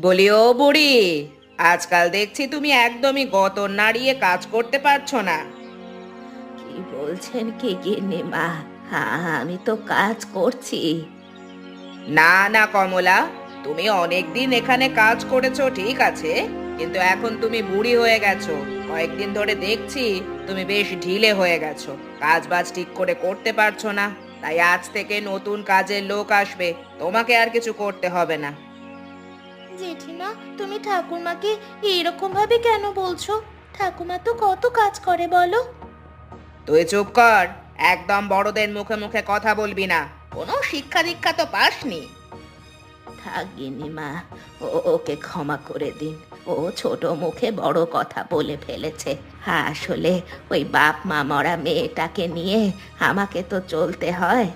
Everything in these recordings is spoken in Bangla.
বলি ও বুড়ি, আজকাল দেখছি তুমি একদমই গতর নাড়িয়ে কাজ করতে পারছো না। কি বলছেন কি গিন্নিমা? হ্যাঁ, আমি তো কাজ করছি। না না কমলা, তুমি অনেকদিন এখানে কাজ করেছো ঠিক আছে, কিন্তু এখন তুমি বুড়ি হয়ে গেছো। কয়েকদিন ধরে দেখছি তুমি বেশ ঢিলে হয়ে গেছো, কাজ বাজ ঠিক করে করতে পারছো না। তাই আজ থেকে নতুন কাজের লোক আসবে, তোমাকে আর কিছু করতে হবে না। জেঠিমা, তুমি ঠাকুমাকে এরকম ভাবে কেন বলছো? ঠাকুমা তো কত কাজ করে বলো। তুই চুপ কর, একদম বড়দের মুখে মুখে কথা বলবি না। কোনো শিক্ষা দীক্ষা তো পাসনি। থাক গিন্নিমা, ওকে ক্ষমা করে দিন। ও ছোট মুখে বড় কথা বলে ফেলেছে। আসলে ওই বাপ মা মরা মেয়েটাকে নিয়ে আমাকে তো চলতে হয়।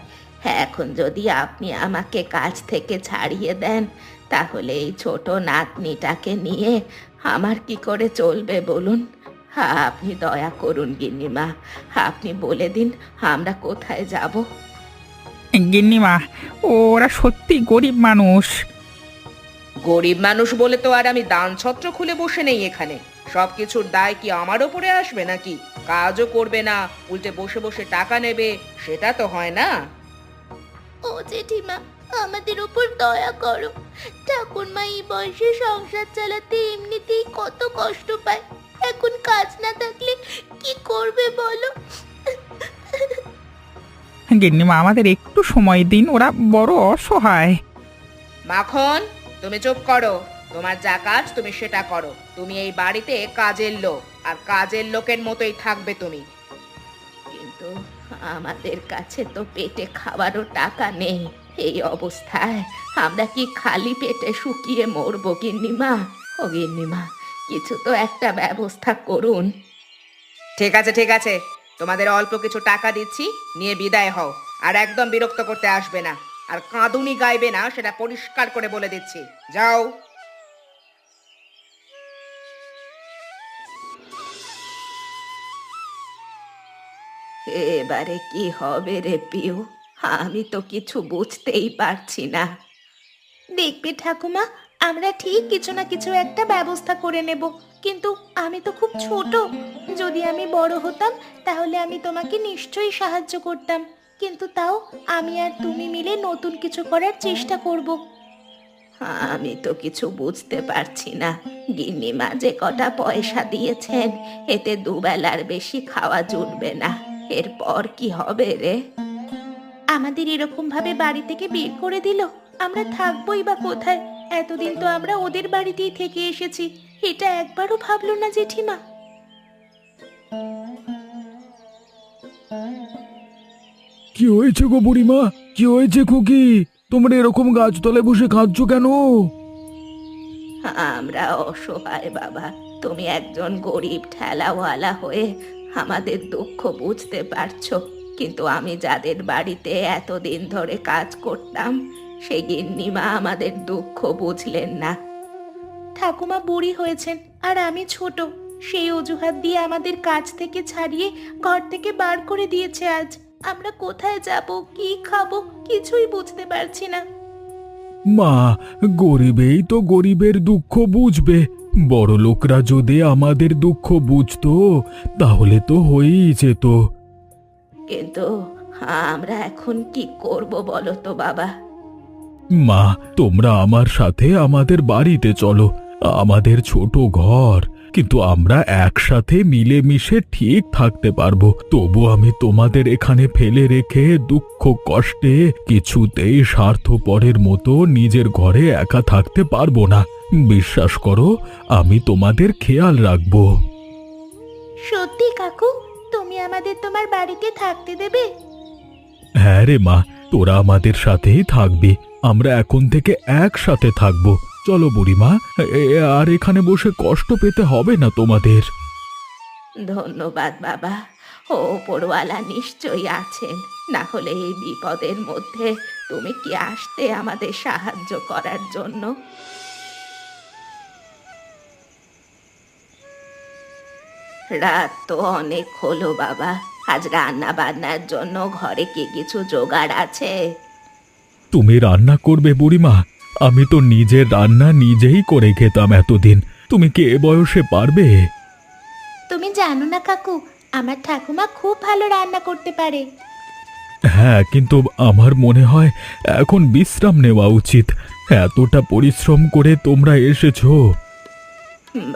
এখন যদি আপনি আমাকে কাজ থেকে ছাড়িয়ে দেন, তাহলে এই ছোট নাতনিটাকে নিয়ে আমার কি করে চলবে বলুন? আপনি দয়া করুন গিন্নিমা, আপনি বলে দিন আমরা কোথায় যাব। গিন্নিমা, ওরা সত্যি গরিব মানুষ। গরিব মানুষ বলে তো আর আমি দান ছত্র খুলে বসে নেই এখানে। সবকিছুর দায় কি আমার ওপরে আসবে নাকি? কাজও করবে না, উল্টে বসে বসে টাকা নেবে, সেটা তো হয় না। ও জেঠিমা, আমাদের উপর দয়া করো। ঠাকুরমা এই বয়সে সংসার চালাতে এমনিতেই কত কষ্ট পায়, এখন কাজ না থাকলে কি করবে বলো? গিন্নিমা, আমাদের একটু সময় দিন, ওরা বড় অসহায়। মাখন, তুমি চুপ করো। তোমার যা কাজ তুমি সেটা করো। তুমি এই বাড়িতে কাজের লোক, আর কাজের লোকের মতোই থাকবে তুমি। কিন্তু আমাদের কাছে তো পেটে খাবারও টাকা নেই। এই অবস্থায় আমরা কি খালি পেটে শুকিয়ে মরবো গিন্নিমা? ও গিন্নিমা, কিছু তো একটা ব্যবস্থা করুন। ঠিক আছে ঠিক আছে, তোমাদের অল্প কিছু টাকা দিচ্ছি, নিয়ে বিদায় হও। আর একদম বিরক্ত করতে আসবে না, আর কাঁদুনি গাইবে না, সেটা পরিষ্কার করে বলে দিচ্ছি। যাও। এবারে কি হবে রে পিউ? আমি তো কিছু বুঝতেই পারছি না। দেখবে ঠাকুমা, আমরা ঠিক কিছু না কিছু একটা ব্যবস্থা করে নেব। কিন্তু আমি তো খুব ছোট। যদি আমি বড় হতাম, তাহলে আমি তোমাকে নিশ্চয়ই সাহায্য করতাম। কিন্তু তাও আমি আর তুমি মিলে নতুন কিছু করার চেষ্টা করব। আমি তো কিছু বুঝতে পারছি না। গিন্নিমা যে কটা পয়সা দিয়েছেন, এতে দুবেলার বেশি খাওয়া জুটবে না। এরপর কি হবে রে? আমাদের এরকম ভাবে বাড়ি থেকে বের করে দিল, আমরা থাকবোই বা কোথায়? এতদিন তো আমরা ওদের বাড়িতেই থেকে এসেছি, এটা একবারও ভাবলো না জেঠিমা? কি হয়েছে গো বুড়িমা? কি হয়েছে খুকি? তোমরা এরকম গাছতলায় বসে কাঁদছো কেন? আমরা অসহায় বাবা, তুমি একজন গরিব ঠেলাওয়ালা হয়ে আমাদের দুঃখ বুঝতে পারছো, কিন্তু আমি যাদের বাড়িতে এতদিন ধরে কাজ করতাম, সে গিন্নিমা আমাদের দুঃখ বুঝলেন না। ঠাকুমা বুড়ি হয়েছেন আর আমি ছোট, সেই অজুহাত দিয়ে আমাদের কাজ থেকে ছাড়িয়ে ঘর থেকে বার করে দিয়েছে আজ। আমরা কোথায় যাব, কি খাবো, কিছুই বুঝতে পারছি না। মা, গরিবেই তো গরিবের দুঃখ বুঝবে। বড় লোকরা যদি আমাদের দুঃখ বুঝতো, তাহলে তো হয়েই যেত। কিন্তু আমরা এখন কি করব বলো তো বাবা? মা, তোমরা আমার সাথে আমাদের বাড়িতে চলো। আমাদের ছোট ঘর, কিন্তু আমরা একসাথে মিলেমিশে ঠিক থাকতে পারবো। তবু আমি তোমাদের এখানে ফেলে রেখে দুঃখ কষ্টে কিছুতেই স্বার্থপরের মতো নিজের ঘরে একা থাকতে পারবো না। বিশ্বাস করো, আমি তোমাদের খেয়াল রাখবো। সত্যি কাকু, তুমি আমাদের তোমার বাড়িতে থাকতে দেবে? হ্যাঁ রে মা, তোরা আমাদের সাথেই থাকবি। আমরা এখন থেকে একসাথে থাকবো। চলো বুড়িমা, আর এখানে বসে কষ্ট পেতে হবে না তোমাদের। ধন্যবাদ বাবা, ও ওপরওয়ালা নিশ্চয়ই আছেন, না হলে এই বিপদের মধ্যে তুমি কি আসতে আমাদের সাহায্য করার জন্য? রাত তো অনেক হলো বাবা, আজ রান্না বান্নার জন্য ঘরে কি কিছু জোগাড় আছে? তুমি রান্না করবে বুড়িমা? আমি তো নিজের রান্না নিজেই করে খেতাম এতদিন। তুমি কি এ বয়সে পারবে? তুমি জানো না কাকু, আমার ঠাকুমা খুব ভালো রান্না করতে পারে। হ্যাঁ, কিন্তু আমার মনে হয় এখন বিশ্রাম নেওয়া উচিত। এতটা পরিশ্রম করে তোমরা এসেছো।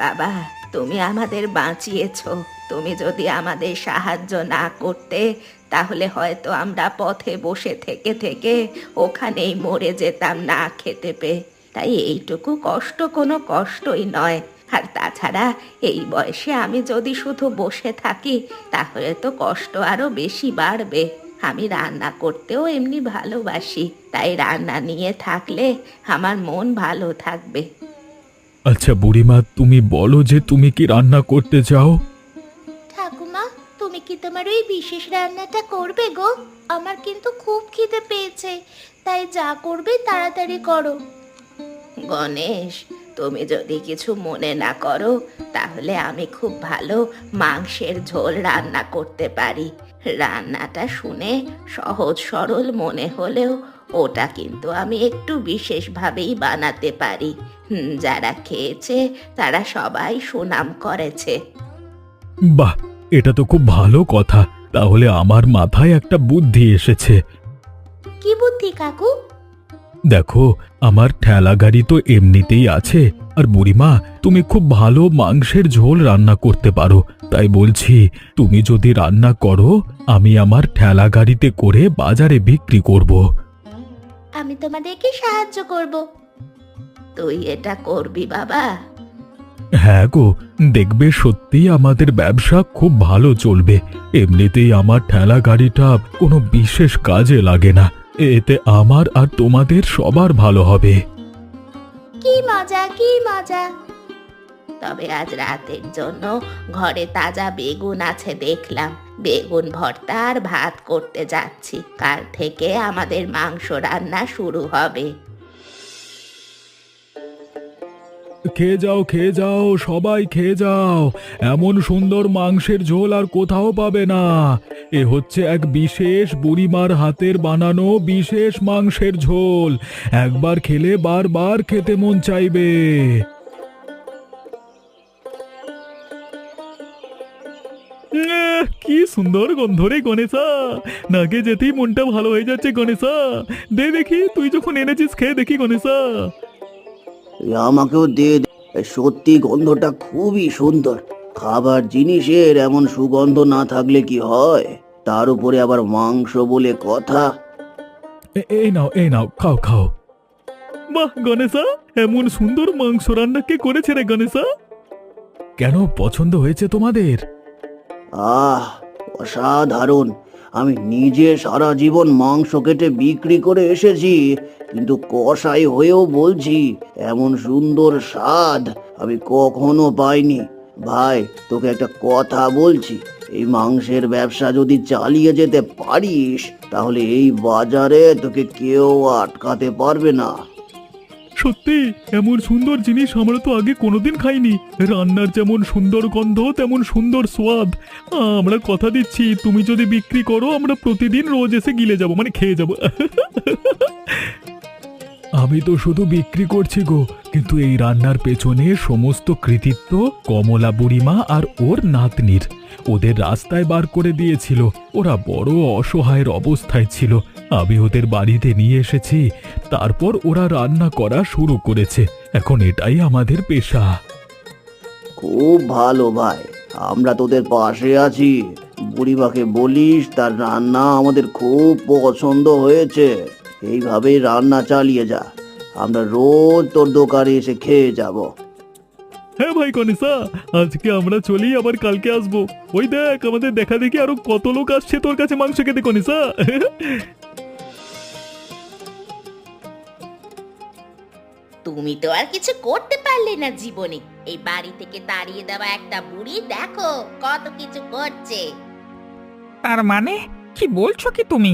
বাবা, তুমি আমাদের বাঁচিয়েছো। তুমি যদি আমাদের সাহায্য না করতে, তাহলে হয়তো আমরা পথে বসে থেকে থেকে ওখানেই মরে যেতাম না খেতে পেয়ে। তাই এইটুকু কষ্ট কোনো কষ্টই নয়। আর তাছাড়া এই বয়সে আমি যদি শুধু বসে থাকি, তাহলে তো কষ্ট আরো বেশি বাড়বে। আমি রান্না করতেও এমনি ভালোবাসি, তাই রান্না নিয়ে থাকলে আমার মন ভালো থাকবে। আচ্ছা বুড়িমা, তুমি বলো যে তুমি কি রান্না করতে চাও? ঠাকুমা, তুমি কি তোমার ওই বিশেষ রান্নাটা করবে গো? আমার কিন্তু খুব খিদে পেয়েছে, তাই যা করবে তাড়াতাড়ি করো। গণেশ, তুমি যদি কিছু মনে না করো, তাহলে আমি খুব ভালো মাংসের ঝোল রান্না করতে পারি। রান্নাটা শুনে সহজ সরল মনে হলেও ওটা কিন্তু আমি একটু বিশেষভাবেই বানাতে পারি। যারা খেয়েছে তারা সবাই সুনাম করেছে। বাহ, এটা তো খুব ভালো কথা। তাহলে আমার মাথায় একটা বুদ্ধি এসেছে। কি বুদ্ধি কাকু? দেখো, আমার ঠেলা গাড়ি তো এমনিতেই আছে, আর বুড়িমা তুমি খুব ভালো মাংসের ঝোল রান্না করতে পারো। তাই বলছি, তুমি যদি রান্না করো, আমি আমার ঠেলা গাড়িতে করে বাজারে বিক্রি করব। আমি তোমাদেরকে সাহায্য করব। তুই এটা করবি বাবা? হ্যাঁ গো, দেখবে সত্যি আমাদের ব্যবসা খুব ভালো চলবে। এমনিতেই আমার ঠেলা গাড়িটা কোনো বিশেষ কাজে লাগে না। এতে আমার আর তোমাদের সবার ভালো হবে। কি মজা, কি মজা! তবে আজ রাতের জন্য ঘরে তাজা বেগুন আছে দেখলাম। বেগুন ভর্তা আর ভাত করতে যাচ্ছি। কাল থেকে আমাদের মাংস রান্না শুরু হবে। খেয়ে যাও, খেয়ে যাও, সবাই খেয়ে যাও। এমন সুন্দর মাংসের ঝোল আর কোথাও পাবে না। এ হচ্ছে এক বিশেষ বুড়িমার হাতের বানানো বিশেষ মাংসের ঝোল। একবার খেলে বারবার খেতে মন চাইবে। কি সুন্দর গন্ধ রে গণেশা! নাকে যেতেই মনটা ভালো হয়ে যাচ্ছে গণেশা। দে দেখি, তুই যখন এনেছিস খেয়ে দেখি গণেশা। আমাকেও দে দে। সত্যি গন্ধটা খুবই সুন্দর। খাবার জিনিসের এমন সুগন্ধ না থাকলে কি হয়? তার উপরে আবার মাংস বলে কথা। এই নাও, এই নাও, খাও খাও। বাহ গণেশা, এমন সুন্দর মাংস রান্না কে করেছে রে গণেশা? কেন, পছন্দ হয়েছে তোমাদের? আহ, অসাধারণ। আমি নিজে সারা জীবন মাংস কেটে বিক্রি করে এসেছি, কিন্তু কসাই হয়েও বলছি এমন সুন্দর স্বাদ আমি কখনো পাইনি। ভাই, তোকে একটা কথা বলছি, এই মাংসের ব্যবসা যদি চালিয়ে যেতে পারিস, তাহলে এই বাজারে তোকে কেউ আটকাতে পারবে না। সত্যি, এমন সুন্দর জিনিস আমরা তো আগে কোনোদিন খাইনি। রান্নার যেমন সুন্দর গন্ধ, তেমন সুন্দর স্বাদ। আমরা কথা দিচ্ছি, তুমি যদি বিক্রি করো, আমরা প্রতিদিন রোজ এসে গিলে যাব, মানে খেয়ে যাব। আমি তো শুধু বিক্রি করছি গো, কিন্তু এই রান্নার পেছনে সমস্ত কৃতিত্ব কমলা বুড়িমা আর ওর নাতনির। ওদের রাস্তায় বার করে দিয়েছিল। ওরা বড় অসহায়ের অবস্থায় ছিল। আমি ওদের বাড়িতে নিয়ে এসেছি, তারপর ওরা রান্না করা শুরু করেছে। এখন এটাই আমাদের পেশা। খুব ভালো ভাই, আমরা তোদের পাশে আছি। বুড়িমাকে বলিস তার রান্না আমাদের খুব পছন্দ হয়েছে। এইভাবেই রান্না চালিয়ে যা, আমরা রোজ তোর দোকানে এসে খেয়ে যাব। হ্যাঁ ভাই গণেশা, আজকে আমরা চলি, আবার কালকে আসবো। ওই দেখ, আমাদের দেখা দেখি আরো কত লোক আসছে তোর কাছে মাংস খেতে গণেশা। তুমি তো আর কিছু করতে পারলে না জীবনে। এই বাড়ি থেকে তাড়িয়ে দেওয়া একটা বুড়ি দেখো কত কিছু করছে। তার মানে কি বলছো কি তুমি?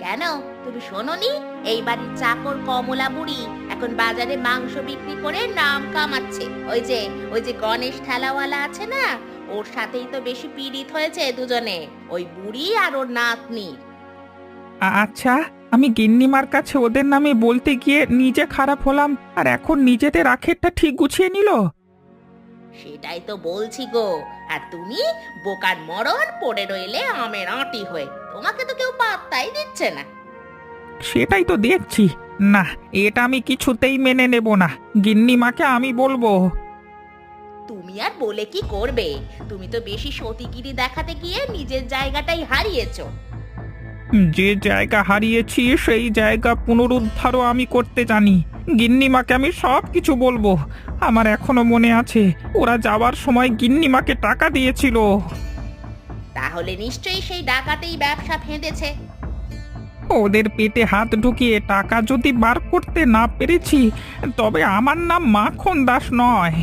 কেন, তুমি শোনোনি? এই বাড়ির চাকর কমলা বুড়ি এখন বাজারে মাংস বিক্রি করে নাম কামাচ্ছে। ওই যে গণেশ ঠেলাওয়ালা আছে না, ওর সাথেই তো বেশি পীড়িত হয়েছে দুজনে, ওই বুড়ি আর ওর নাতনি। আচ্ছা, আমি গিন্নিমার কাছে ওদের নামে বলতে গিয়ে নিজে খারাপ হলাম, আর এখন নিজেদের আখেরটা ঠিক গুছিয়ে নিল। সেটাই তো বলছি গো। আর তুমি বোকার মরণ পড়ে রইলে আমের আঁটি হয়ে। তোমাকে তো কেউ পাত্তাই দিচ্ছে না। সেটাই তো দেখছি। না, এটা আমি কিছুতেই মেনে নেব না। গিন্নিমাকে আমি বলবো। তুমি আর বলে কি করবে? তুমি তো বেশি সতীগিরি দেখাতে গিয়ে নিজের জায়গাটাই হারিয়েছো। যে জায়গা হারিয়েছি সেই জায়গা পুনরুদ্ধারও আমি করতে জানি। গিন্নিমাকে আমি সব কিছু বলবো। আমার এখনো মনে আছে, ওরা যাওয়ার সময় গিন্নিমাকে টাকা দিয়েছিল। তাহলে নিশ্চয়ই সেই ডাকাতেই ব্যবসা ফেঁদেছে। ওদের পেটে হাত ঢুকিয়ে টাকা যদি বার করতে না পেরেছি, তবে আমার নাম মাখন দাস নয়।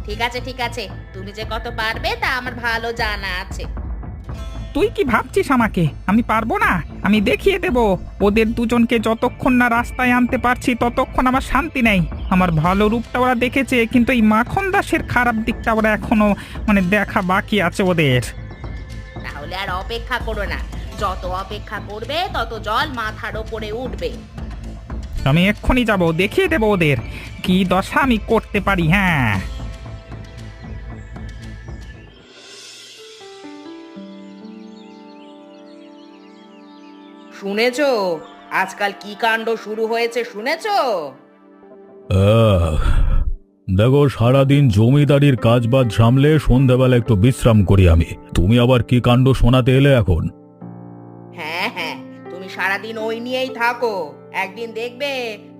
ঠিক আছে ঠিক আছে, তুমি যে কত পারবে তা আমার ভালো জানা আছে। তুই কি ভাবছিস আমাকে আমি পারবো না? আমি দেখিয়ে দেব। ওদের দুজনকে যতক্ষণ না রাস্তায় আনতে পারছি ততক্ষণ আমার শান্তি নেই। আমার ভালো রূপটা ওরা দেখেছে, কিন্তু এই মাখন দাসের খারাপ দিকটা ওরা এখনো দেখা বাকি আছে ওদের। তাহলে আর অপেক্ষা করো না। যত অপেক্ষা করবে তত জল মাথার ওপরে উঠবে। আমি এক্ষুনি যাব, দেখিয়ে দেব ওদের কি দশা আমি করতে পারি। হ্যাঁ, শুনেছো আজকাল কি কাণ্ড শুরু হয়েছে শুনেছো? আহ, দেখো, সারাদিন জমিদারির কাজ বাজ সামলে সন্ধ্যাবেলা একটু বিশ্রাম করি আমি। তুমি আবার কি কাণ্ড শোনাতে এলে এখন? হ্যাঁ হ্যাঁ, তুমি সারাদিন ওই নিয়েই থাকো। একদিন দেখবে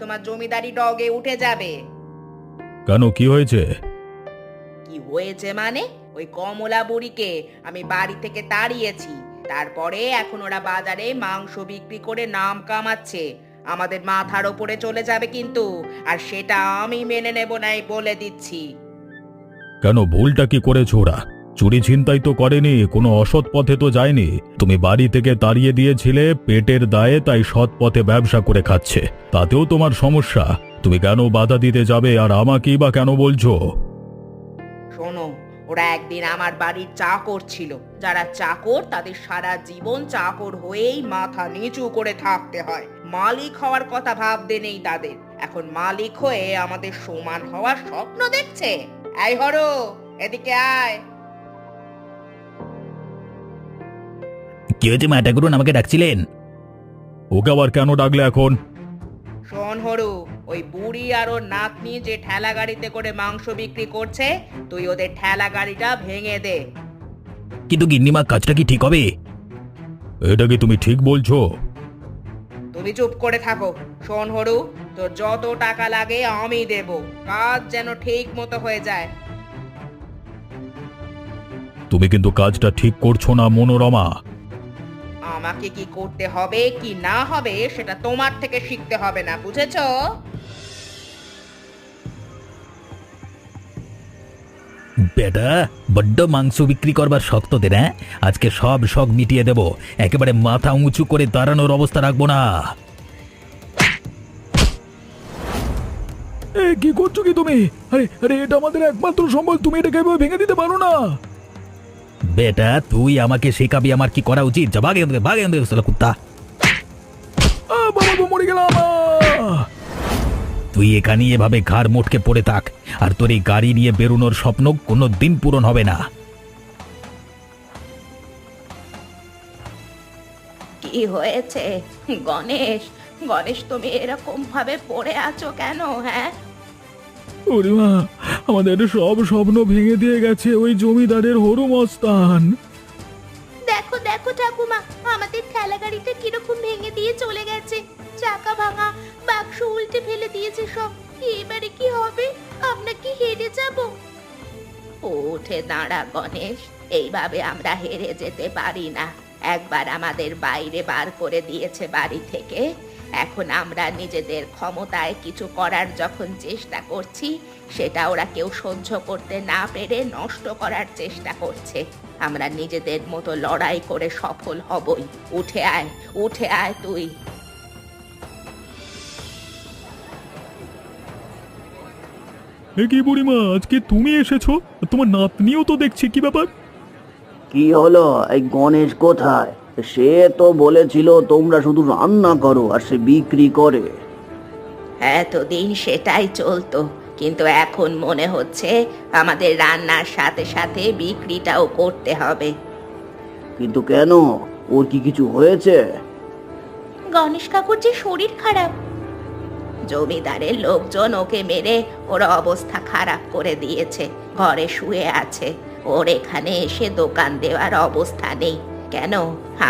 তোমার জমিদারি ডগে উঠে যাবে। কেন, কি হয়েছে? কি হয়েছে মানে, ওই কমলা বুড়িকে আমি বাড়ি থেকে তাড়িয়েছি। তারপরে এখন ওরা বাজারে মাংস বিক্রি করে নাম কামাচ্ছে। আমাদের মাথার ওপরে চলে যাবে কিন্তু, আর সেটা আমি মেনে নেব নাই বলে দিচ্ছি। কেন, ভুলটা কি করেছো ওরা? চুরি ছিনতাই তো করেনি, কোনো অসৎ পথে তো যায়নি। তুমি বাড়ি থেকে তাড়িয়ে দিয়েছিলে পেটের দায়ে, তাই সৎ পথে ব্যবসা করে খাচ্ছে। তাতেও তোমার সমস্যা। তুমি কেন বাধা দিতে যাবে, আর আমাকেই বা কেন বলছো? শোনো, ওরা একদিন আমার বাড়ির চাকর ছিল। যারা চাকর তাদের সারা জীবন চাকর হয়েই মাথা নিচু করে থাকতে হয়। মালিক হওয়ার কথা ভাবতে নেই তাদের। এখন মালিক হয়ে আমাদের সমান হওয়ার স্বপ্ন দেখছে। এই হরো, এদিকে আয়। কি হয়েছে মা, ঠাকুরন আমাকে ডাকছিলেন? ওকে আবার কেন ডাকলে এখন? শোন হরু, ওই বুড়ি আর ওর নাতনি যে ঠেলা গাড়িতে করে মাংস বিক্রি করছে, তুই ওদের ঠেলা গাড়িটা ভেঙে দে। কিন্তু গিন্নিমা, কাজটা কি ঠিক হবে? এটা কি তুমি ঠিক বলছো? তুমি চুপ করে থাকো। শোন হরু, তোর যত টাকা লাগে আমি দেব, কাজ যেন ঠিক মতো হয়ে যায়। তুমি কিন্তু কাজটা ঠিক করছো না মনোরমা। আমাকে কি করতে হবে কি না হবে সেটা তোমার থেকে শিখতে হবে না, বুঝেছো? বেটা, বড্ড মাংস বিক্রি করবার শখ তোদের, হ্যাঁ? আজকে সব শখ মিটিয়ে দেব। একেবারে মাথা উঁচু করে দাঁড়ানোর অবস্থা রাখবো না। কি করছো কি তুমি? আরে আরে, এটা আমাদের একমাত্র সম্বল, তুমি এটাকে এভাবে ভেঙে দিতে পারো না। বেটা, তুই আমাকে শেখাবি আমার কি করা উচিত? যা, ভাগে ভাগে কুত্তা। বাবা, মরে গেলাম। তুই এখানে এভাবে ঘাড় মোটকে পড়ে থাক, আর তোর এই গাড়ি নিয়ে বেরোনোর স্বপ্ন কোনো দিন পূরণ হবে না। কি হয়েছে গণেশ? গণেশ, তুমি এরকম ভাবে পড়ে আছো কেন? হ্যাঁ, ওরে মা, আমাদের সব স্বপ্ন ভেঙে দিয়ে গেছে ওই জমিদারের হরু মস্তান। দেখো দেখো ঠাকুমা, আমাদের ঠেলা গাড়িটা কিরকম ভেঙে দিয়ে চলে গেছে। চাকা ভাঙা, বাক্স উল্টে ফেলে দিয়েছে সব। এবারে কি হবে? আমরা কি হেরে যাব? উঠে দাঁড়া গণেশ, এইভাবে আমরা হেরে যেতে পারি না। একবার আমাদের বাইরে বার করে দিয়েছে বাড়ি থেকে, এখন আমরা নিজেদের ক্ষমতায় কিছু করার যখন চেষ্টা করছি, সেটা ওরা কেউ সহ্য করতে না পেরে নষ্ট করার চেষ্টা করছে। আমরা নিজেদের মতো লড়াই করে সফল হবই। উঠে আয়, উঠে আয় তুই। কি বুড়িমা, আজকে তুমি এসেছো? তোমার নাতনিও তো দেখছি, কি ব্যাপার? কি হলো? এই গণেশ কোথায়? সে তো বলেছিল তোমরা শুধু রান্না করো আর সে বিক্রি করে। এতদিন সেটাই চলতো, কিন্তু এখন মনে হচ্ছে আমাদের রান্নার সাথে সাথে বিক্রিটাও করতে হবে। কিন্তু কেন, ওর কি কিছু হয়েছে? গণেশ কাকুর যে শরীর খারাপ, জমিদারের লোকজন ওকে মেরে ওর অবস্থা খারাপ করে দিয়েছে, ঘরে শুয়ে আছে। ওর এখানে এসে দোকান দেওয়ার অবস্থা নেই। কেন,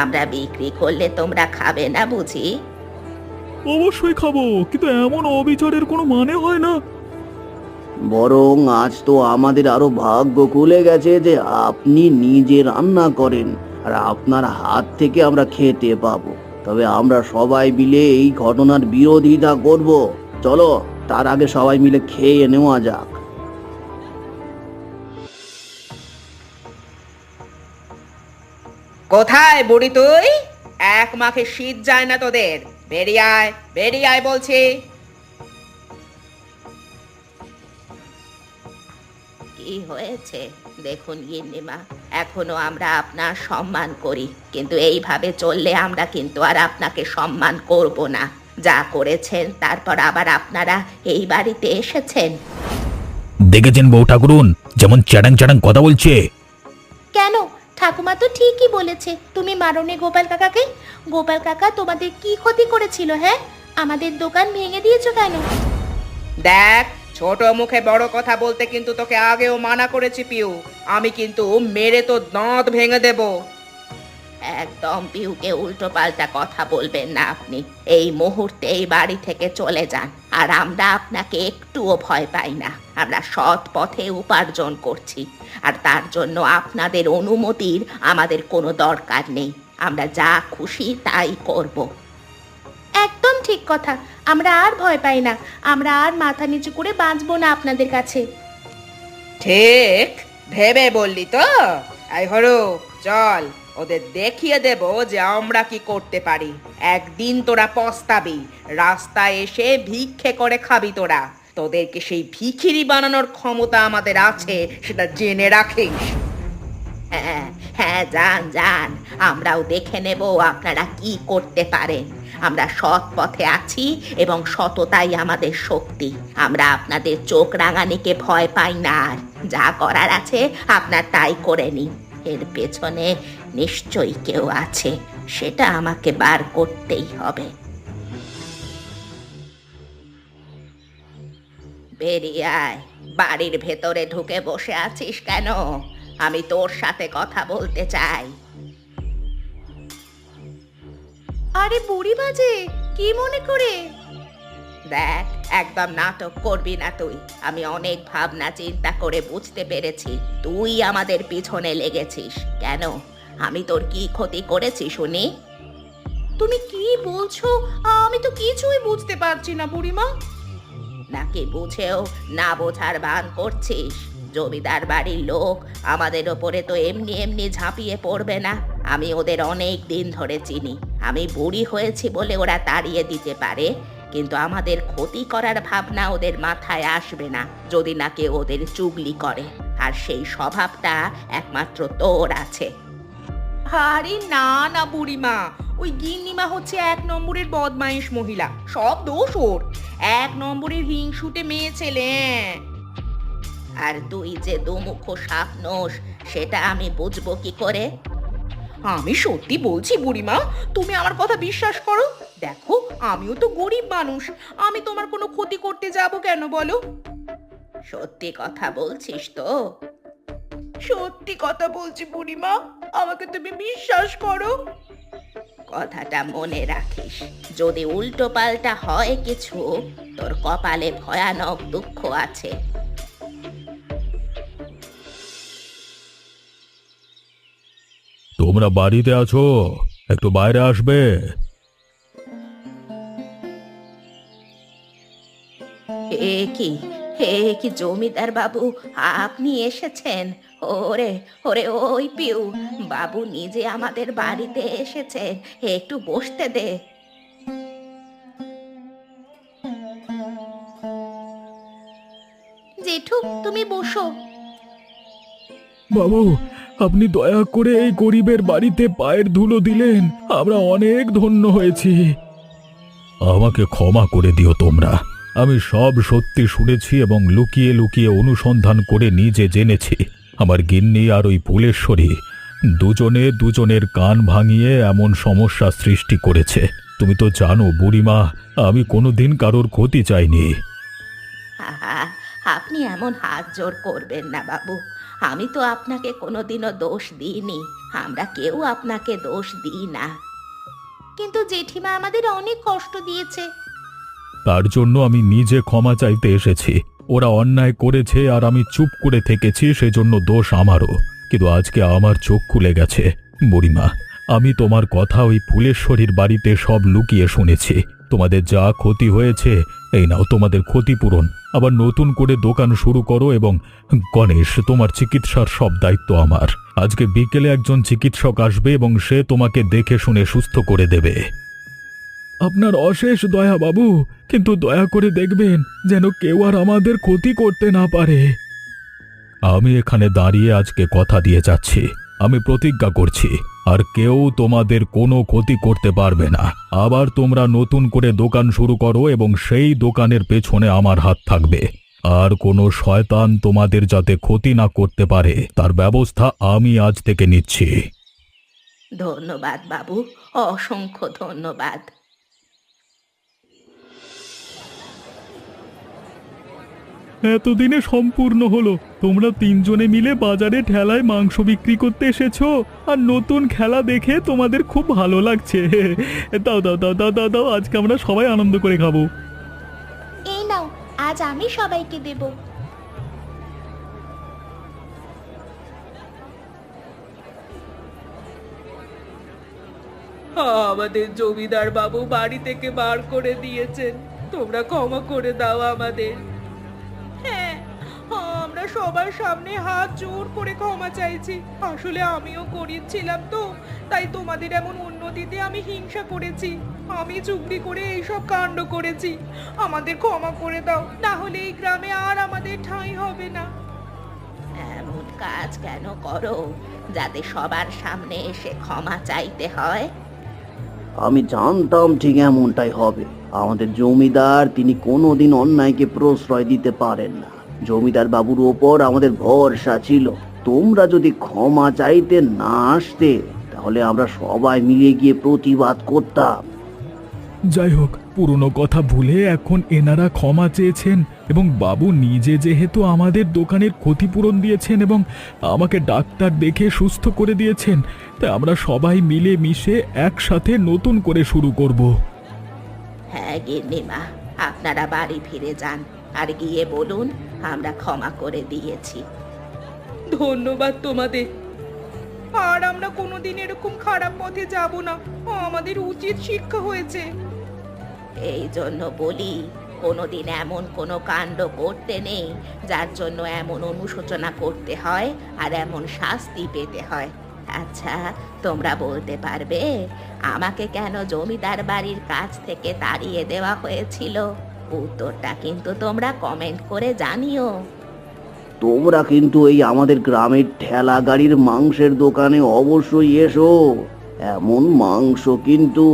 আমরা বিক্রি করলে তোমরা খাবে না বুঝি? অবশ্যই খাবো, কিন্তু এমন অবিচারের কোনো মানে হয় না। বরং আজ তো আমাদের আরো ভাগ্য খুলে গেছে যে আপনি নিজে রান্না করেন আর আপনার হাত থেকে আমরা খেতে পাবো। তবে আমরা সবাই মিলে এই ঘটনার বিরোধিতা করব। চলো, তার আগে সবাই মিলে খেয়ে নেওয়া যাক। কোথায় বুড়ি তুই? এক মাখে শীত যায় না তোদের? বেরিয়ে আয়, বেরিয়ে আয় বলছি। কি হয়েছে দেখুন গিন্নিমা, এখনো আমরা আপনার সম্মান করি, কিন্তু এইভাবে চললে আমরা কিন্তু আর আপনাকে সম্মান করব না। যা করেছেন তারপর আবার আপনারা এই বাড়িতে এসেছেন। দেখেছেন বউ ঠাকুরুন যেমন চ্যাটাং চ্যাটাং কথা বলছে? কেন, ঠাকুমা তো ঠিকই বলেছে, তুমি মারোনি গোপাল কাকাকে। গোপাল কাকা তোমাদের কি ক্ষতি করেছিল? হ্যাঁ, আমাদের দোকান ভেঙে দিয়েছো কেন? দেখ, ছোট মুখে বড় কথা বলতে কিন্তু তোকে আগেও মানা করেছি পিউ। আমি কিন্তু মেরে তো দাঁত ভেঙে দেব। একদম পিউকে উল্টো পাল্টা কথা বলবেন না আপনি। এই মুহূর্তে এই বাড়ি থেকে চলে যান। আর আমরা আপনাকে একটুও ভয় পাই না। আমরা সৎ পথে উপার্জন করছি, আর তার জন্য আপনাদের অনুমতির আমাদের কোনো দরকার নেই। আমরা যা খুশি তাই করব। একদম ঠিক কথা, আমরা আর ভয় পাই না। আমরা আর মাথা নিচু করে বাঁচবো না আপনাদের কাছে। ঠিক ভেবে বললি তো? এই হরু, চল, ওদের দেখিয়ে দেব যে আমরা কি করতে পারি। একদিন তোরা পস্তাবি, রাস্তায় এসে ভিক্ষে করে খাবি তোরা। তোদেরকে সেই ভিখিরি বানানোর ক্ষমতা আমাদের আছে, সেটা জেনে রাখিস। হ্যাঁ হ্যাঁ, যান যান, আমরাও দেখে নেব আপনারা কি করতে পারেন। আমরা সৎ পথে আছি এবং সততাই আমাদের শক্তি। আমরা আপনাদের চোখ রাঙানিকে ভয় পাই না। আর যা করার আছে আপনার তাই করে নিন। এর পেছনে নিশ্চয়ই কেউ আছে, সেটা আমাকে বার করতেই হবে। বেরিয়ে আয়, বাড়ির ভেতরে ঢুকে বসে আছিস কেন? আমি তোর সাথে কথা বলতে চাই। আরে বুড়ি বাজে, কি মনে করে? দেখ, একদম নাটক করবি না তুই। আমি অনেক ভাবনা চিন্তা করে বুঝতে পেরেছি তুই আমাদের পিছনে লেগেছিস। কেন, আমি তোর কি ক্ষতি করেছি শুনি? তুমি কি বলছো? আমি তো কিছুই বুঝতে পারছি না বুড়িমা। নাকি বুঝেও না বোঝার ভান করছিস? জমিদার বাড়ির লোক আমাদের ওপরে তো এমনি এমনি ঝাঁপিয়ে পড়বে না। আমি ওদের অনেক দিন ধরে চিনি। আমি বুড়ি হয়েছি বলে ওরা তাড়িয়ে দিতে পারে, কিন্তু আমাদের ক্ষতি করার ভাবনা ওদের মাথায় আসবে না যদি না কেউ ওদের চুগলি করে। আর সেই স্বভাবটা একমাত্র তোর আছে। আরে না না বুড়িমা, ওই গিন্নিমা হচ্ছে এক নম্বরের বদমাইশ মহিলা। সব দোষ ওর। এক নম্বরের হিংসুটে মেয়ে ছেলে। আর তুই যে দুমুখ সাপ নোস, সেটা আমি বুঝবো কি করে? আমি সত্যি বলছি বুড়িমা, তুমি আমার কথা বিশ্বাস করো। দেখো, আমিও তো গরিব মানুষ। আমি তোমার কোনো ক্ষতি করতে যাব কেন বলো? সত্যি কথা বলছিস তো? সত্যি কথা বলছি বুড়িমা, আমাকে তুমি বিশ্বাস করো। কথাটা মনে রাখিস, যদি উল্টো পাল্টা হয় কিছু, তোর কপালে ভয়ানক দুঃখ আছে। তোমরা বাড়িতে আছো? একটু বাইরে আসবে? এ কি, হে কি জমিদার বাবু, আপনি এসেছেন? ওরে ওরে, ওই পিউ বাবু নিজে আমাদের বাড়িতে এসেছে, একটু বসতে দে। জেঠু, তুমি বসো। বাবু, আপনি দয়া করে এই গরিবের বাড়িতে পায়ের ধুলো দিলেন, আমরা অনেক ধন্য হয়েছি। আমাকে ক্ষমা করে দিও তোমরা। আমি সব সত্যি শুনেছি এবং লুকিয়ে লুকিয়ে অনুসন্ধান করে নিজে জেনেছি আমার গিন্নি আর ওই ফুলেশ্বরী দুজনে দুজনের কান ভাঙিয়ে এমন সমস্যা সৃষ্টি করেছে। তুমি তো জানো বুড়িমা, আমি কোনোদিন কারোর ক্ষতি চাইনি। আহা, আপনি এমন হাত জোর করবেন না বাবু। আমি তো আপনাকে কোনোদিনও দোষ দিইনি, আমরা কেউ আপনাকে দোষ দিই না। কিন্তু জেঠিমা আমাদের অনেক কষ্ট দিয়েছে। তার জন্য আমি নিজে ক্ষমা চাইতে এসেছি। ওরা অন্যায় করেছে আর আমি চুপ করে থেকেছি, সেজন্য দোষ আমারও। কিন্তু আজকে আমার চোখ খুলে গেছে বুড়িমা। আমি তোমার কথা ওই ফুলেশ্বরীর বাড়িতে সব লুকিয়ে শুনেছি। তোমাদের যা ক্ষতি হয়েছে, এই নাও তোমাদের ক্ষতিপূরণ। আবার নতুন করে দোকান শুরু করো এবং গণেশ, তোমার চিকিৎসার সব দায়িত্ব আমার। আজকে বিকেলে একজন চিকিৎসক আসবে এবং সে তোমাকে দেখে শুনে সুস্থ করে দেবে। আপনার অশেষ দয়া বাবু, কিন্তু দয়া করে দেখবেন যেন কেউ আর আমাদের ক্ষতি করতে না পারে। আমি এখানে দাঁড়িয়ে আজকে কথা দিয়ে যাচ্ছি, আমি প্রতিজ্ঞা করছি আর কেউ তোমাদের কোনো ক্ষতি করতে পারবে না। আবার তোমরা নতুন করে দোকান শুরু করো এবং সেই দোকানের পেছনে আমার হাত থাকবে। আর কোনো শয়তান তোমাদের যাতে ক্ষতি না করতে পারে তার ব্যবস্থা আমি আজ থেকে নিচ্ছি। ধন্যবাদ বাবু, অসংখ্য ধন্যবাদ। এতদিনে সম্পূর্ণ হলো। তোমরা তিনজনে মিলে বাজারে ঠেলায় মাংস বিক্রি করতে এসেছো আর নতুন খেলা দেখে তোমাদের খুব ভালো লাগছে। দাও দাও দাও দাও দাও দাও, আজকে আমরা সবাই আনন্দ করে খাবো। এই নাও, আজ আমি সবাইকে দেব। আমাদের জমিদার বাবু বাড়ি থেকে বার করে দিয়েছেন, তোমরা ক্ষমা করে দাও আমাদের। হ্যাঁ, আমরা সবার সামনে হাত জোর করে ক্ষমা চাইছি। আসলে আমিও গরিব ছিলাম তো, তাই তোমাদের এমন উন্নতিতে আমি হিংসা করেছি। আমি চুগলি করে এইসব কাণ্ড করেছি। আমাদের ক্ষমা করে দাও, না হলে এই গ্রামে আর আমাদের ঠাঁই হবে না। এমন কাজ কেন করো যাতে সবার সামনে এসে ক্ষমা চাইতে হয়? আমি জানতাম ঠিক এমনটাই হবে। আমাদের জমিদার তিনি কোনোদিন অন্যায়কে প্রশ্রয় দিতে পারেন না। জমিদার বাবুর ওপর আমাদের ভরসা ছিল। তোমরা যদি ক্ষমা চাইতে না আসতে, তাহলে আমরা সবাই মিলে গিয়ে প্রতিবাদ করতাম। যাই হোক, পুরনো কথা ভুলে এখন এনারা ক্ষমা চেয়েছেন এবং বাবু নিজে যেহেতু আমাদের দোকানের ক্ষতিপূরণ দিয়েছেন এবং আমাকে ডাক্তার দেখে সুস্থ করে দিয়েছেন, তাই আমরা সবাই মিলে মিশে একসাথে নতুন করে শুরু করব। হ্যাঁ গিন্নিমা, আপনারা বাড়ি ফিরে যান আর গিয়ে বলুন আমরা ক্ষমা করে দিয়েছি। ধন্যবাদ তোমাদের। আর আমরা কোনোদিন এরকম খারাপ পথে যাব না, আমাদের উচিত শিক্ষা হয়েছে। এই জন্য বলি, কোনোদিন এমন কোনো কাণ্ড করতে নেই যার জন্য এমন অনুশোচনা করতে হয় আর এমন শাস্তি পেতে হয়। আচ্ছা, তোমরা বলতে পারবে আমাকে কেন জমিদার বাড়ির কাছ থেকে তাড়িয়ে দেওয়া হয়েছিল? উত্তরটা কিন্তু তোমরা কমেন্ট করে জানিও। তোমরা কিন্তু এই আমাদের গ্রামের ঠেলা গাড়ির মাংসের দোকানে অবশ্যই এসো। এমন মাংস কিন্তু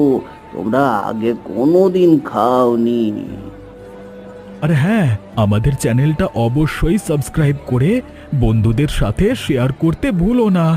তোমরা আগে কোনোদিন খাওনি। আর হ্যাঁ, আমাদের চ্যানেলটা অবশ্যই সাবস্ক্রাইব করে বন্ধুদের সাথে শেয়ার করতে ভুলো না।